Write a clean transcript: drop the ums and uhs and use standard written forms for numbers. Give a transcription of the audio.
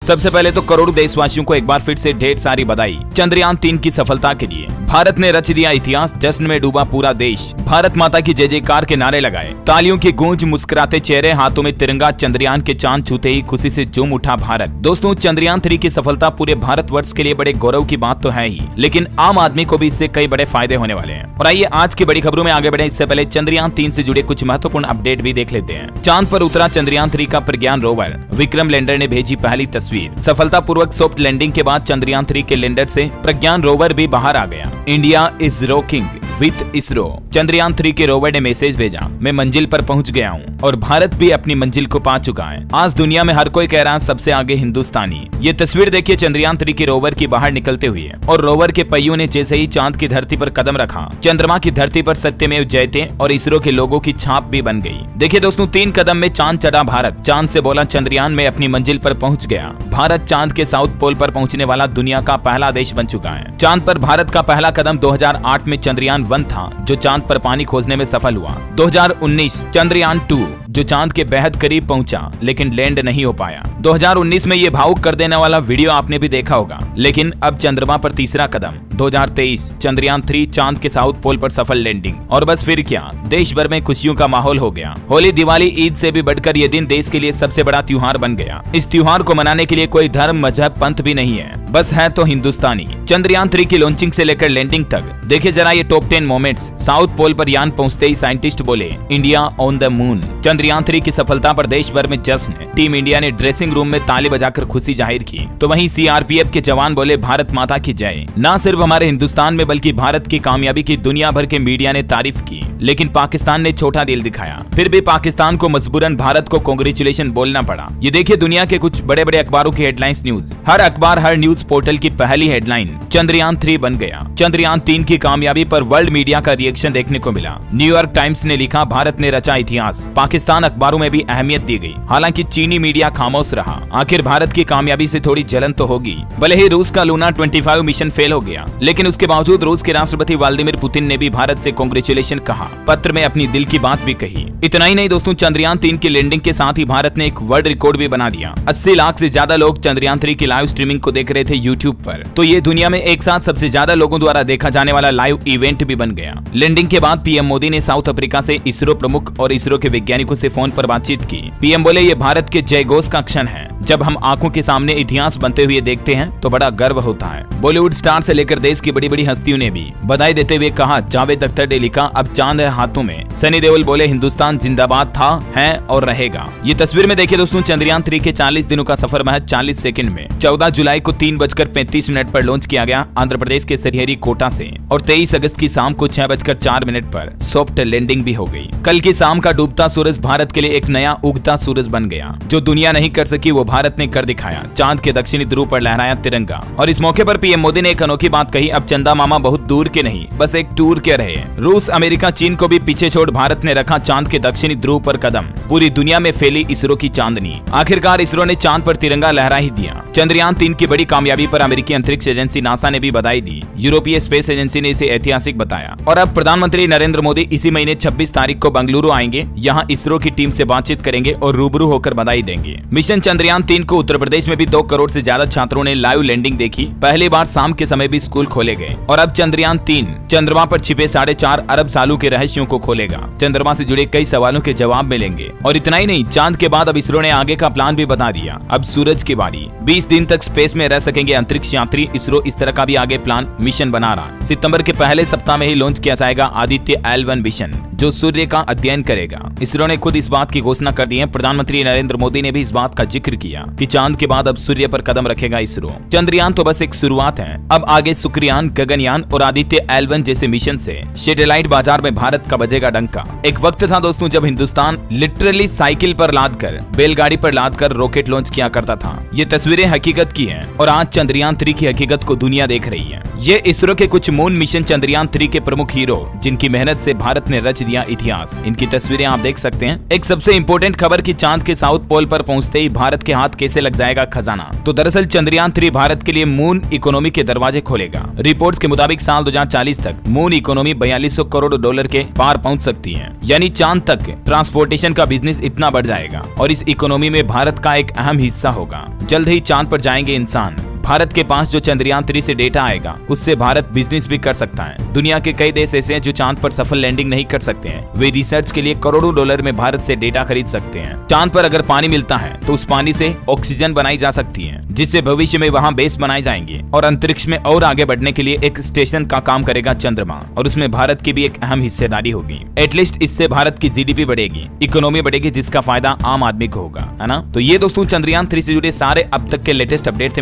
सबसे पहले तो करोड़ों देशवासियों को एक बार फिर से ढेर सारी बधाई चंद्रयान 3 की सफलता के लिए। भारत ने रच दिया इतिहास, जश्न में डूबा पूरा देश। भारत माता की जय जयकार के नारे लगाए, तालियों की गूंज, मुस्कुराते चेहरे, हाथों में तिरंगा। चंद्रयान के चांद छूते ही खुशी से झूम उठा भारत। दोस्तों, चंद्रयान 3 की सफलता पूरे भारतवर्ष के लिए बड़े गौरव की बात तो है ही, लेकिन आम आदमी को भी इससे कई बड़े फायदे होने वाले हैं। और आइए आज की बड़ी खबरों में आगे बढ़े इससे पहले चंद्रयान 3 से जुड़े कुछ महत्वपूर्ण अपडेट भी देख लेते हैं। चांद पर उतरा चंद्रयान 3 का प्रज्ञान रोवर। विक्रम लैंडर ने भेजी पहली तस्वीर। सफलतापूर्वक सॉफ्ट लैंडिंग के बाद चंद्रयान 3 के लैंडर से प्रज्ञान रोवर भी बाहर आ गया। India is rocking with ISRO. Chandrayaan 3 के रोवर ने मैसेज भेजा, मैं मंजिल पर पहुंच गया हूं और भारत भी अपनी मंजिल को पा चुका है। आज दुनिया में हर कोई कह रहा है सबसे आगे हिंदुस्तानी। ये तस्वीर देखिए चंद्रयान 3 के रोवर की बाहर निकलते हुए और रोवर के पहियों ने जैसे ही चांद की धरती पर कदम रखा, चंद्रमा की धरती पर सत्यमेव जयते और इसरो के लोगों की छाप भी बन गई। देखिए दोस्तों, 3 कदम में चांद चढ़ा भारत। चांद से बोला चंद्रयान में अपनी मंजिल पर पहुंच गया। भारत चांद के साउथ पोल पर पहुंचने वाला दुनिया का पहला देश बन चुका है। चांद पर भारत का पहला कदम 2008 में चंद्रयान 1 था, जो चांद पर पानी खोजने में सफल हुआ। 2019 चंद्रयान 2 जो चांद के बेहद करीब पहुंचा लेकिन लैंड नहीं हो पाया। 2019 में ये भावुक कर देने वाला वीडियो आपने भी देखा होगा। लेकिन अब चंद्रमा पर तीसरा कदम 2023 चंद्रयान 3 चांद के साउथ पोल पर सफल लैंडिंग। और बस फिर क्या, देश भर में खुशियों का माहौल हो गया। होली, दिवाली, ईद से भी बढ़कर ये दिन देश के लिए सबसे बड़ा त्योहार बन गया। इस त्योहार को मनाने के लिए कोई धर्म, मजहब, पंथ भी नहीं है, बस है तो हिंदुस्तानी। चंद्रयान 3 की लॉन्चिंग से लेकर लैंडिंग तक देखिए जरा ये टॉप 10 मोमेंट्स। साउथ पोल पर यान पहुंचते ही साइंटिस्ट बोले, India on the moon. Chandrayaan 3 की सफलता पर देश भर में जश्न। टीम इंडिया ने ड्रेसिंग रूम में ताली बजाकर खुशी जाहिर की, तो वहीं सीआरपीएफ के जवान बोले, भारत माता की जय। ना सिर्फ हमारे हिंदुस्तान में बल्कि भारत की कामयाबी की दुनिया भर के मीडिया ने तारीफ की। लेकिन पाकिस्तान ने छोटा दिल दिखाया। फिर भी पाकिस्तान को मजबूरन भारत को कांग्रेचुलेशन बोलना पड़ा। ये देखिए दुनिया के कुछ बड़े बड़े अखबारों की हेडलाइंस न्यूज। हर अखबार, हर न्यूज पोर्टल की पहली हेडलाइन, चंद्रयान 3 बन गया। चंद्रयान 3 की कामयाबी पर वर्ल्ड मीडिया का रिएक्शन देखने को मिला। न्यूयॉर्क टाइम्स ने लिखा, भारत ने रचा इतिहास। पाकिस्तान अखबारों में भी अहमियत दी गई। हालांकि चीनी मीडिया खामोश रहा। आखिर भारत की कामयाबी से थोड़ी जलन तो होगी। भले ही रूस का लूना 25 मिशन फेल हो गया, लेकिन उसके बावजूद रूस के राष्ट्रपति व्लादिमीर पुतिन ने भी भारत से कांग्रेचुलेशन कहा। पत्र में अपनी दिल की बात भी कही। इतना ही नहीं दोस्तों, चंद्रयान 3 की लैंडिंग के साथ ही भारत ने एक वर्ल्ड रिकॉर्ड भी बना दिया। 80 लाख से ज्यादा लोग चंद्रयान 3 की लाइव स्ट्रीमिंग को देख रहे थे यूट्यूब पर। तो ये दुनिया में एक साथ सबसे ज्यादा लोगों द्वारा देखा जाने वाला लाइव इवेंट भी बन गया। लैंडिंग के बाद पीएम मोदी ने साउथ अफ्रीका से इसरो प्रमुख और इसरो के वैज्ञानिकों से फोन पर बातचीत की। पीएम बोले, ये भारत के जयघोष का क्षण है। जब हम आंखों के सामने इतिहास बनते हुए देखते हैं तो बड़ा गर्व होता है। बॉलीवुड स्टार से लेकर देश की बड़ी बड़ी हस्तियों ने भी बधाई देते हुए कहा, जावेद अख्तर ने लिखा, अब चांद है हाथों में। सनी देओल बोले, हिंदुस्तान जिंदाबाद था, है और रहेगा। ये तस्वीर में देखिए दोस्तों, चंद्रयान 3 के 40 दिनों का सफर महज 40 सेकंड में 14 जुलाई को 3:35 पर लॉन्च किया गया आंध्र प्रदेश के श्रीहरि कोटा से। और 23 अगस्त की शाम को 6:04 पर सॉफ्ट लैंडिंग भी हो गई। कल की शाम का डूबता सूरज भारत के लिए एक नया उगता सूरज बन गया। जो दुनिया नहीं कर सकी वो भारत ने कर दिखाया। चांद के दक्षिणी ध्रुव पर लहराया तिरंगा। और इस मौके पर पीएम मोदी ने एक अनोखी बात कही, अब चंदा मामा बहुत दूर के नहीं, बस एक टूर के रहे। रूस, अमेरिका, चीन को भी पीछे छोड़ भारत ने रखा चांद के दक्षिणी ध्रुव पर कदम। पूरी दुनिया में फैली इसरो की चांदनी। आखिरकार इसरो ने चांद पर तिरंगा लहरा ही दिया। चंद्रयान 3 की बड़ी कामयाबी पर अमेरिकी अंतरिक्ष एजेंसी नासा ने भी बधाई दी। यूरोपीय स्पेस एजेंसी ने इसे ऐतिहासिक बताया। और अब प्रधानमंत्री नरेंद्र मोदी इसी महीने 26 तारीख को बेंगलुरु आएंगे। यहाँ इसरो की टीम से बातचीत करेंगे और रूबरू होकर बधाई देंगे। मिशन चंद्रयान 3 को उत्तर प्रदेश में भी 2 करोड़ से ज्यादा छात्रों ने लाइव लैंडिंग देखी। पहली बार शाम के समय भी स्कूल खोले गए। और अब चंद्रयान 3 चंद्रमा पर छिपे 4.5 अरब सालों के रहस्यों को खोलेगा। चंद्रमा से जुड़े कई सवालों के जवाब मिलेंगे। और इतना ही नहीं, चांद के बाद अब इसरो ने आगे का प्लान भी बता दिया। अब सूरज की बारी। 20 दिन तक स्पेस में रह सकेंगे अंतरिक्ष यात्री। इसरो इस तरह का भी आगे प्लान मिशन बना रहा। सितंबर के पहले सप्ताह में ही लॉन्च किया जाएगा आदित्य L1 मिशन, जो सूर्य का अध्ययन करेगा। इसरो ने खुद इस बात की घोषणा कर दी है। प्रधानमंत्री नरेंद्र मोदी ने भी इस बात का जिक्र किया कि चांद के बाद अब सूर्य पर कदम रखेगा इसरो। चंद्रयान तो बस एक शुरुआत है। अब आगे शुक्रयान, गगनयान और आदित्य L1 जैसे मिशन से सैटेलाइट बाजार में भारत का बजेगा डंका। एक वक्त था दोस्तों जब हिंदुस्तान लिटरली साइकिल पर लादकर, बैलगाड़ी पर लादकर रॉकेट लॉन्च किया करता था। ये तस्वीरें हकीकत की हैं और आज चंद्रयान 3 की हकीकत को दुनिया देख रही है। ये इसरो के कुछ मून मिशन चंद्रयान 3 के प्रमुख हीरो, जिनकी मेहनत से भारत ने रच दिया इतिहास। इनकी तस्वीरें आप देख सकते हैं। एक सबसे इम्पोर्टेंट खबर कि चांद के साउथ पोल पर पहुंचते ही भारत के हाथ कैसे लग जाएगा खजाना। तो दरअसल चंद्रयान 3 भारत के लिए मून इकोनॉमी के दरवाजे खोलेगा। रिपोर्ट्स के मुताबिक साल 2040 तक मून इकोनॉमी 4200 करोड़ डॉलर के पार पहुंच सकती है, यानी चांद तक ट्रांसपोर्टेशन का बिजनेस इतना बढ़ जाएगा और इस इकोनॉमी में भारत का एक अहम हिस्सा होगा। जल्द ही चांद पर जाएंगे इंसान। भारत के पास जो चंद्रयान 3 से डेटा आएगा उससे भारत बिजनेस भी कर सकता है। दुनिया के कई देश ऐसे हैं जो चांद पर सफल लैंडिंग नहीं कर सकते हैं। वे रिसर्च के लिए करोड़ों डॉलर में भारत से डेटा खरीद सकते हैं। चांद पर अगर पानी मिलता है तो उस पानी से ऑक्सीजन बनाई जा सकती है, जिससे भविष्य में वहाँ बेस बनाए जाएंगे और अंतरिक्ष में और आगे बढ़ने के लिए एक स्टेशन का काम करेगा चंद्रमा, और उसमें भारत की भी एक अहम हिस्सेदारी होगी। एटलीस्ट इससे भारत की जीडीपी बढ़ेगी, इकोनॉमी बढ़ेगी, जिसका फायदा आम आदमी को होगा, है ना। तो ये दोस्तों चंद्रयान 3 से जुड़े सारे अब तक के लेटेस्ट अपडेट थे।